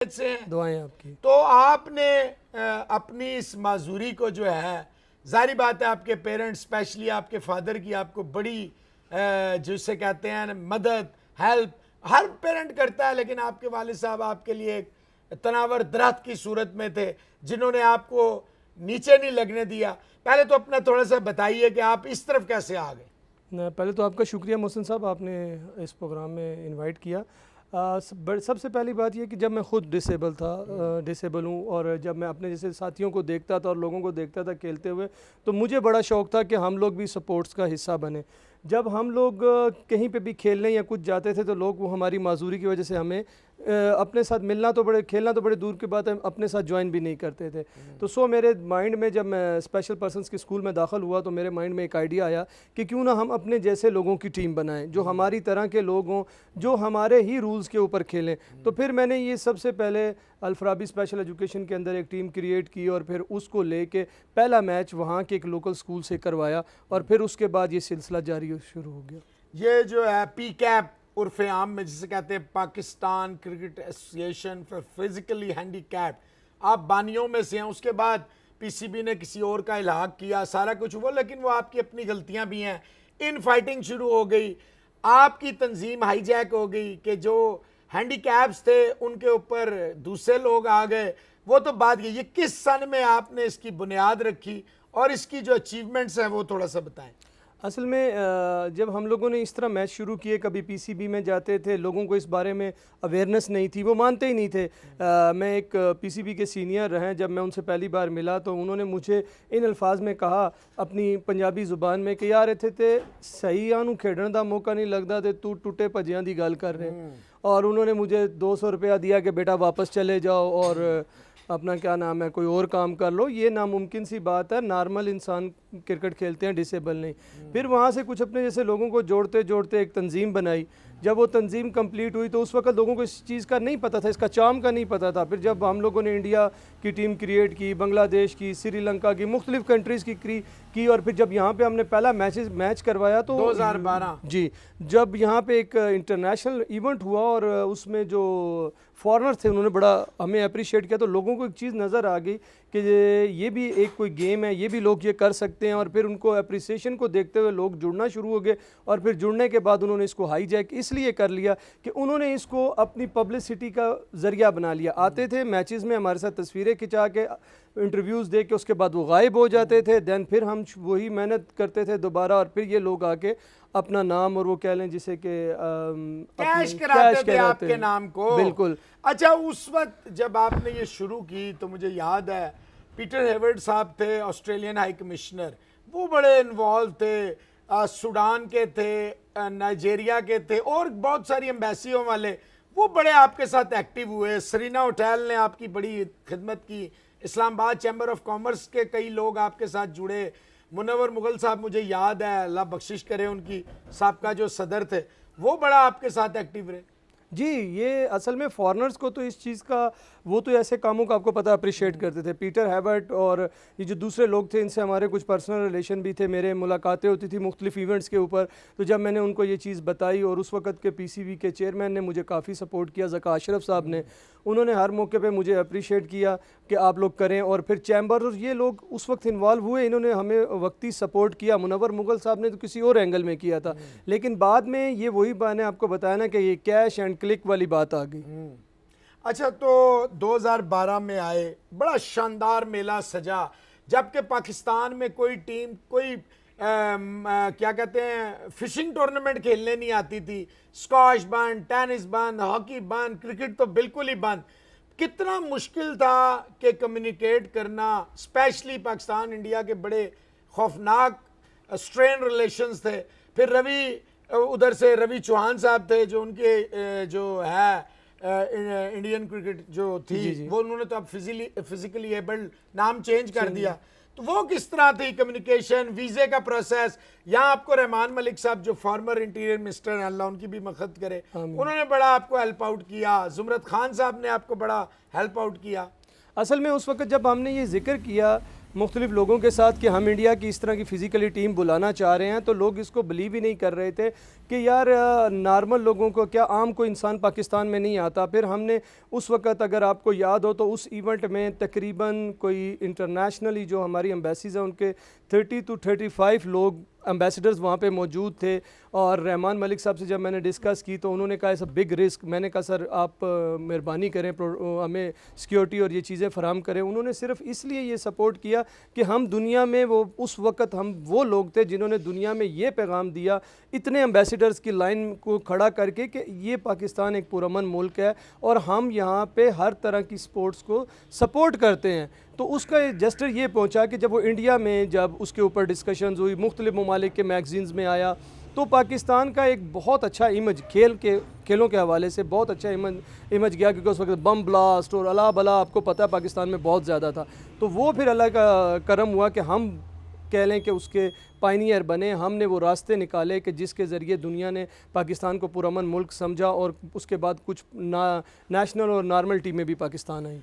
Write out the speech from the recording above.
से हैं। दुआएं आपकी। तो आपने अपनी इस माजूरी को जो है, जाहिर बात है आपके पेरेंट्स स्पेशली आपके फादर की आपको बड़ी जिसे कहते हैं मदद हेल्प हर पेरेंट करता है, लेकिन आपके वालिद साहब आपके लिए एक तनावर दरख्त की सूरत में थे जिन्होंने आपको नीचे नहीं लगने दिया। पहले तो अपना थोड़ा सा बताइए कि आप इस तरफ कैसे आ गए। पहले तो आपका शुक्रिया मोहसिन साहब, आपने इस प्रोग्राम में इनवाइट किया। सबसे पहली बात यह कि जब मैं ख़ुद डिसेबल हूँ और जब मैं अपने जैसे साथियों को देखता था और लोगों को देखता था खेलते हुए, तो मुझे बड़ा शौक़ था कि हम लोग भी स्पोर्ट्स का हिस्सा बने। जब हम लोग कहीं पे भी खेलने या कुछ जाते थे तो लोग वो हमारी माजूरी की वजह से हमें अपने साथ खेलना तो बड़े दूर की बात है, अपने साथ ज्वाइन भी नहीं करते थे। तो मेरे माइंड में जब मैं स्पेशल पर्सन्स के स्कूल में दाखिल हुआ तो मेरे माइंड में एक आइडिया आया कि क्यों ना हम अपने जैसे लोगों की टीम बनाएं, जो हमारी तरह के लोग हों, जो हमारे ही रूल्स के ऊपर खेलें। तो फिर मैंने ये सबसे पहले अल-फराबी स्पेशल एजुकेशन के अंदर एक टीम क्रिएट की और फिर उसको लेके पहला मैच वहाँ के एक लोकल स्कूल से करवाया और फिर उसके बाद ये सिलसिला जारी शुरू हो गया। ये जो है पी कैप उर्फ़े आम में जिसे कहते हैं Pakistan cricket association for physically handicap, आप बानियों में से हैं। उसके बाद पीसीबी ने किसी और का इलाहाक किया, सारा कुछ हुआ, लेकिन वो आपकी अपनी गलतियां भी हैं। इन फाइटिंग शुरू हो गई, आपकी तंजीम हाईजैक हो गई कि जो हैंडीकैप्स थे उनके ऊपर दूसरे लोग आ गए। वो तो बात ये किस सन में आपने इसकी बुनियाद रखी और इसकी जो अचीवमेंट्स हैं वो थोड़ा सा बताएं। असल में जब हम लोगों ने इस तरह मैच शुरू किए, कभी पीसीबी में जाते थे, लोगों को इस बारे में अवेयरनेस नहीं थी, वो मानते ही नहीं थे। मैं एक पीसीबी के सीनियर हैं, जब मैं उनसे पहली बार मिला तो उन्होंने मुझे इन अल्फाज में कहा अपनी पंजाबी ज़ुबान में कि यार इत्थे ते सही आनू खेडण दा मौका नहीं लगता ते तू टुटे भजियां दी गल कर रहे। और उन्होंने मुझे 200 रुपया दिया कि बेटा वापस चले जाओ और अपना क्या नाम है कोई और काम कर लो। ये नामुमकिन सी बात है, नॉर्मल इंसान क्रिकेट खेलते हैं, डिसेबल नहीं। फिर वहाँ से कुछ अपने जैसे लोगों को जोड़ते जोड़ते एक तंजीम बनाई। जब वो तंजीम कंप्लीट हुई तो उस वक्त लोगों को इस चीज़ का नहीं पता था, इसका चार्म का नहीं पता था। फिर जब हम लोगों ने इंडिया की टीम क्रिएट की, बांग्लादेश की, श्रीलंका की, मुख्तलिफ कंट्रीज़ की और फिर जब यहाँ पे हमने पहला मैच करवाया तो 2012 जी, जब यहाँ पे एक इंटरनेशनल इवेंट हुआ और उसमें जो फॉरेनर थे उन्होंने बड़ा हमें अप्रिशिएट किया, तो लोगों को एक चीज़ नज़र आ गई कि ये भी एक कोई गेम है, ये भी लोग ये कर सकते हैं। और फिर उनको अप्रिसिएशन को देखते हुए लोग जुड़ना शुरू हो गए और फिर जुड़ने के बाद उन्होंने इसको हाईजैक इसलिए कर लिया कि उन्होंने इसको अपनी पब्लिसिटी का ज़रिया बना लिया। आते थे मैचेस में हमारे साथ तस्वीरें खिंचा के, इंटरव्यूज़ दे के, उसके बाद वो गायब हो जाते थे। दैन फिर हम वही मेहनत करते थे दोबारा और फिर ये लोग आके अपना नाम और वो कह लें जिसे कि कैश कराते थे आपके नाम को। बिल्कुल। अच्छा, उस वक्त जब आपने ये शुरू की तो मुझे याद है पीटर हेवर्ड साहब थे ऑस्ट्रेलियन हाई कमिश्नर, वो बड़े इन्वॉल्व थे, सूडान के थे, नाइजीरिया के थे और बहुत सारी एम्बेसियों वाले, वो बड़े आपके साथ एक्टिव हुए। सरीना होटल ने आपकी बड़ी खिदमत की, इस्लामाबाद चैम्बर ऑफ कॉमर्स के कई लोग आपके साथ जुड़े। मुनव्वर मुगल साहब, मुझे याद है, अल्लाह बख्शिश करे, उनकी साहब जो सदर थे वो बड़ा आपके साथ एक्टिव रहे। जी, ये असल में फॉरेनर्स को तो इस चीज़ का, वो तो ऐसे कामों का आपको पता अप्रिशिएट करते थे। पीटर हैवर्ट और ये जो दूसरे लोग थे इनसे हमारे कुछ पर्सनल रिलेशन भी थे, मेरे मुलाकातें होती थी मुख्तलिफ इवेंट्स के ऊपर। तो जब मैंने उनको ये चीज़ बताई और उस वक्त के पीसीबी के चेयरमैन ने मुझे काफ़ी सपोर्ट किया, ज़का अशरफ साहब ने, उन्होंने हर मौके पे मुझे अप्रिशिएट किया कि आप लोग करें। और फिर चैम्बर और ये लोग उस वक्त इन्वॉल्व हुए, इन्होंने हमें वक्ती सपोर्ट किया। मुनव्वर मुगल साहब ने तो किसी और एंगल में किया था, लेकिन बाद में ये वही मैंने आपको बताया ना कि ये कैश एंड क्लिक वाली बात आ गई। अच्छा, तो 2012 में आए, बड़ा शानदार मेला सजा, जबकि पाकिस्तान में कोई टीम कोई क्या कहते हैं फिशिंग टूर्नामेंट खेलने नहीं आती थी। स्क्वाश बंद, टेनिस बंद, हॉकी बंद, क्रिकेट तो बिल्कुल ही बंद। कितना मुश्किल था कि कम्युनिकेट करना, स्पेशली पाकिस्तान इंडिया के बड़े खौफनाक स्ट्रेन रिलेशंस थे। फिर उधर से रवि चौहान साहब थे जो उनके जो है इंडियन क्रिकेट जो थी, वो उन्होंने तो अब फिजिकली एबल्ड नाम चेंज कर दिया। तो वो किस तरह थी कम्युनिकेशन, वीज़े का प्रोसेस। यहाँ आपको रहमान मलिक साहब जो फॉर्मर इंटीरियर मिनिस्टर हैं, अल्लाह उनकी भी मदद करे, उन्होंने बड़ा आपको हेल्प आउट किया। जुमरत खान साहब ने आपको बड़ा हेल्प आउट किया। असल में उस वक्त जब हमने ये जिक्र किया मुख्तलिफ लोगों के साथ कि हम इंडिया की इस तरह की फ़िज़िकली टीम बुलाना चाह रहे हैं, तो लोग इसको बिलीव ही नहीं कर रहे थे कि यार नॉर्मल लोगों को क्या, आम कोई इंसान पाकिस्तान में नहीं आता। फिर हमने उस वक्त, अगर आपको याद हो, तो उस इवेंट में तकरीबन कोई इंटरनेशनली जो हमारी एम्बेसीज हैं उनके 30 to 35 लोग एम्बेसडर्स वहाँ पे मौजूद थे। और रहमान मलिक साहब से जब मैंने डिस्कस की तो उन्होंने कहा, ऐसा बिग रिस्क। मैंने कहा सर आप मेहरबानी करें, हमें सिक्योरिटी और ये चीज़ें फराहम करें। उन्होंने सिर्फ इसलिए ये सपोर्ट किया कि हम दुनिया में, वो उस वक्त हम वो लोग थे जिन्होंने दुनिया में ये पैगाम दिया इतने एम्बेसडर्स की लाइन को खड़ा करके कि ये पाकिस्तान एक पुरअमन मुल्क है और हम यहाँ पे हर तरह की स्पोर्ट्स को सपोर्ट करते हैं। तो उसका जेस्टर ये पहुँचा कि जब वो इंडिया में, जब उसके ऊपर डिस्कशंस हुई, मुख्तलिफ ममालिक के मैगजीन्स में आया, तो पाकिस्तान का एक बहुत अच्छा इमेज खेलों के हवाले से बहुत अच्छा इमेज गया, क्योंकि उस वक्त बम ब्लास्ट और अला बला आपको पता है पाकिस्तान में बहुत ज़्यादा था। तो वो फिर अल्लाह का करम हुआ कि हम कह लें कि उसके पायनियर बने। हमने वो रास्ते निकाले कि जिसके ज़रिए दुनिया ने पाकिस्तान को पुरअमन मुल्क समझा और उसके बाद कुछ नेशनल और नॉर्मल टीमें भी पाकिस्तान आई।